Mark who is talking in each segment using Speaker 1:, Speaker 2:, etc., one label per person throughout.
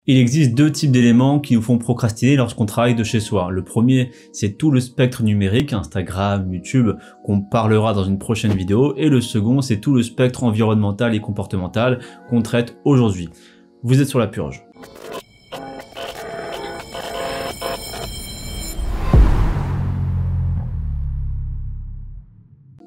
Speaker 1: Il existe deux types d'éléments qui nous font procrastiner lorsqu'on travaille de chez soi. Le premier, c'est tout le spectre numérique, Instagram, YouTube, qu'on parlera dans une prochaine vidéo. Et le second, c'est tout le spectre environnemental et comportemental qu'on traite aujourd'hui. Vous êtes sur La Purge.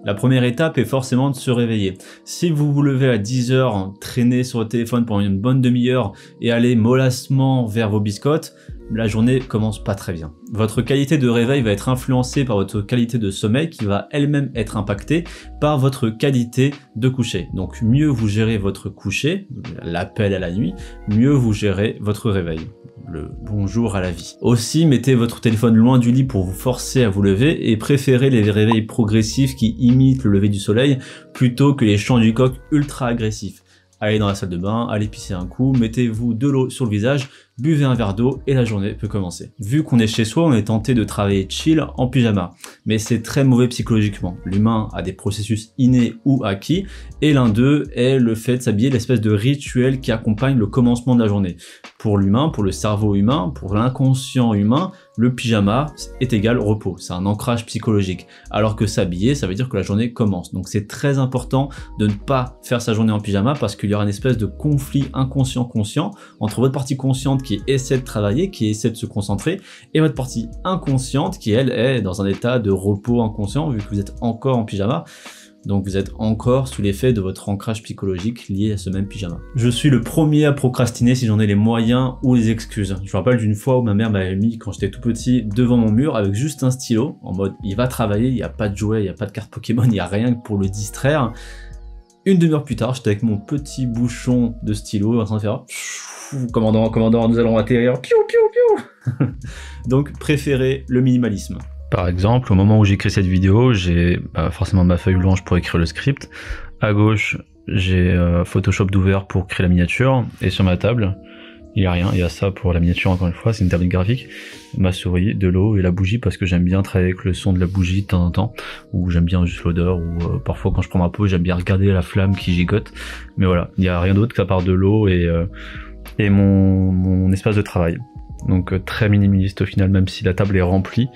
Speaker 1: La première étape est forcément de se réveiller. Si vous vous levez à 10 h, traînez sur votre téléphone pendant une bonne demi-heure et allez mollassement vers vos biscottes, la journée commence pas très bien. Votre qualité de réveil va être influencée par votre qualité de sommeil qui va elle-même être impactée par votre qualité de coucher. Donc mieux vous gérez votre coucher, l'appel à la nuit, mieux vous gérez votre réveil. Le bonjour à la vie. Aussi, mettez votre téléphone loin du lit pour vous forcer à vous lever et préférez les réveils progressifs qui imitent le lever du soleil plutôt que les chants du coq ultra agressifs. Allez dans la salle de bain, allez pisser un coup, mettez-vous de l'eau sur le visage, buvez un verre d'eau et la journée peut commencer. Vu qu'on est chez soi, on est tenté de travailler chill en pyjama, mais c'est très mauvais psychologiquement. L'humain a des processus innés ou acquis, et l'un d'eux est le fait de s'habiller, l'espèce de rituel qui accompagne le commencement de la journée. Pour l'humain, pour le cerveau humain, pour l'inconscient humain, le pyjama est égal repos, c'est un ancrage psychologique. Alors que s'habiller, ça veut dire que la journée commence. Donc c'est très important de ne pas faire sa journée en pyjama parce qu'il y aura une espèce de conflit inconscient-conscient entre votre partie consciente qui essaie de travailler, qui essaie de se concentrer, et votre partie inconsciente qui, elle, est dans un état de repos inconscient vu que vous êtes encore en pyjama. Donc vous êtes encore sous l'effet de votre ancrage psychologique lié à ce même pyjama. Je suis le premier à procrastiner si j'en ai les moyens ou les excuses. Je me rappelle d'une fois où ma mère m'avait mis, quand j'étais tout petit, devant mon mur avec juste un stylo, en mode il va travailler, il n'y a pas de jouets, il n'y a pas de cartes Pokémon, il n'y a rien pour le distraire. Une demi-heure plus tard, j'étais avec mon petit bouchon de stylo en train de faire commandant, nous allons atterrir, piou piou piou. Donc préférez le minimalisme.
Speaker 2: Par exemple, au moment où j'écris cette vidéo, j'ai forcément ma feuille blanche pour écrire le script. À gauche, j'ai Photoshop d'ouvert pour créer la miniature. Et sur ma table, il n'y a rien. Il y a ça pour la miniature, encore une fois, c'est une tablette graphique. Ma souris, de l'eau et la bougie, parce que j'aime bien travailler avec le son de la bougie de temps en temps. Ou j'aime bien juste l'odeur, ou parfois quand je prends ma pause, j'aime bien regarder la flamme qui gigote. Mais voilà, il n'y a rien d'autre qu'à part de l'eau et mon espace de travail. Donc très minimaliste au final, même si la table est remplie,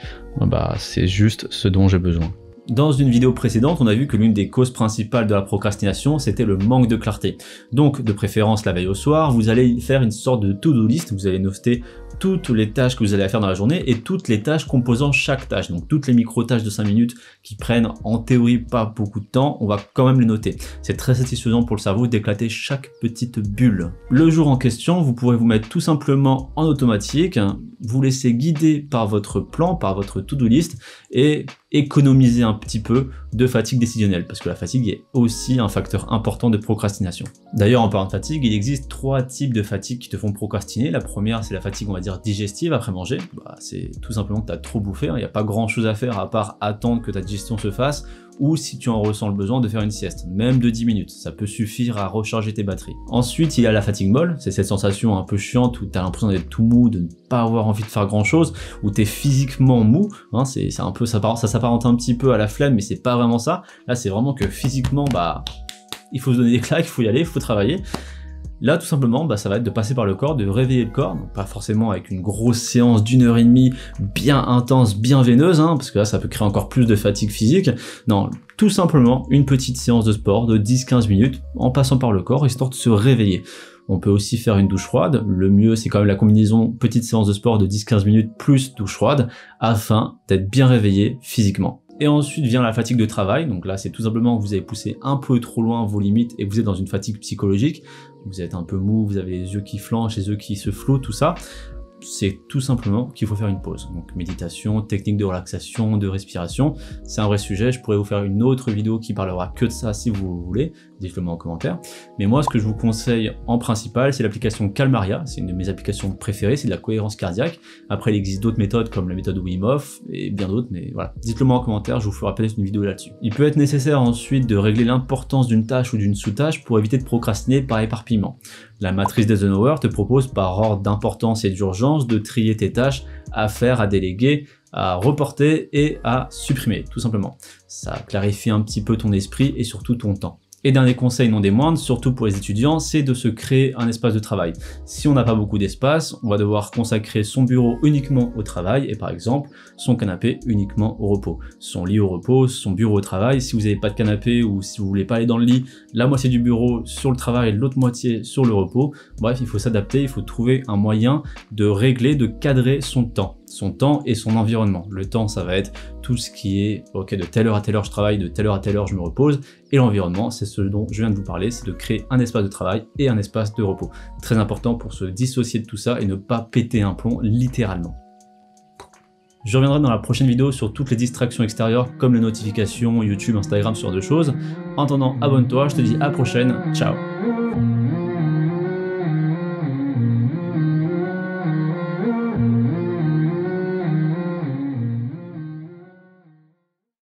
Speaker 2: c'est juste ce dont j'ai besoin.
Speaker 1: Dans une vidéo précédente, on a vu que l'une des causes principales de la procrastination, c'était le manque de clarté. Donc, de préférence la veille au soir, vous allez faire une sorte de to-do list, vous allez noter toutes les tâches que vous allez faire dans la journée et toutes les tâches composant chaque tâche. Donc toutes les micro-tâches de 5 minutes qui prennent en théorie pas beaucoup de temps, on va quand même les noter. C'est très satisfaisant pour le cerveau d'éclater chaque petite bulle. Le jour en question, vous pourrez vous mettre tout simplement en automatique, vous laisser guider par votre plan, par votre to-do list et économiser un petit peu de fatigue décisionnelle parce que la fatigue est aussi un facteur important de procrastination. D'ailleurs, en parlant de fatigue, il existe 3 types de fatigue qui te font procrastiner. La première, c'est la fatigue, on va dire, digestive après manger. C'est tout simplement que tu as trop bouffé, il n'y a pas grand chose à faire à part attendre que ta digestion se fasse ou si tu en ressens le besoin de faire une sieste, même de 10 minutes, ça peut suffire à recharger tes batteries. Ensuite, il y a la fatigue molle, c'est cette sensation un peu chiante où tu as l'impression d'être tout mou, de ne pas avoir envie de faire grand chose, où tu es physiquement mou, c'est un peu, ça s'apparente un petit peu à la flemme, mais c'est pas vraiment ça. Là, c'est vraiment que physiquement, il faut se donner des claques, il faut y aller, il faut travailler. Là, tout simplement, ça va être de passer par le corps, de réveiller le corps, donc pas forcément avec une grosse séance d'1h30 bien intense, bien veineuse, parce que là, ça peut créer encore plus de fatigue physique. Non, tout simplement une petite séance de sport de 10-15 minutes en passant par le corps, histoire de se réveiller. On peut aussi faire une douche froide. Le mieux, c'est quand même la combinaison petite séance de sport de 10-15 minutes plus douche froide, afin d'être bien réveillé physiquement. Et ensuite vient la fatigue de travail, donc là c'est tout simplement que vous avez poussé un peu trop loin vos limites et que vous êtes dans une fatigue psychologique, vous êtes un peu mou, vous avez les yeux qui flanchent, les yeux qui se floutent, tout ça. C'est tout simplement qu'il faut faire une pause. Donc méditation, technique de relaxation, de respiration, c'est un vrai sujet. Je pourrais vous faire une autre vidéo qui parlera que de ça si vous voulez, dites-le moi en commentaire. Mais moi, ce que je vous conseille en principal, c'est l'application Calmaria. C'est une de mes applications préférées, c'est de la cohérence cardiaque. Après, il existe d'autres méthodes comme la méthode Wim Hof et bien d'autres, mais voilà. Dites-le moi en commentaire, je vous ferai peut-être une vidéo là-dessus. Il peut être nécessaire ensuite de régler l'importance d'une tâche ou d'une sous-tâche pour éviter de procrastiner par éparpillement. La matrice d'Eisenhower te propose par ordre d'importance et d'urgence de trier tes tâches à faire, à déléguer, à reporter et à supprimer, tout simplement. Ça clarifie un petit peu ton esprit et surtout ton temps. Et dernier conseil non des moindres, surtout pour les étudiants, c'est de se créer un espace de travail. Si on n'a pas beaucoup d'espace, on va devoir consacrer son bureau uniquement au travail et par exemple son canapé uniquement au repos. Son lit au repos, son bureau au travail. Si vous n'avez pas de canapé ou si vous voulez pas aller dans le lit, la moitié du bureau sur le travail, l'autre moitié sur le repos. Bref, il faut s'adapter, il faut trouver un moyen de régler, de cadrer son temps et son environnement. Le temps, ça va être tout ce qui est, ok, de telle heure à telle heure je travaille, de telle heure à telle heure je me repose, et l'environnement, c'est ce dont je viens de vous parler, c'est de créer un espace de travail et un espace de repos. Très important pour se dissocier de tout ça et ne pas péter un plomb, littéralement. Je reviendrai dans la prochaine vidéo sur toutes les distractions extérieures, comme les notifications, YouTube, Instagram, ce genre de choses. En attendant, abonne-toi, je te dis à la prochaine, ciao.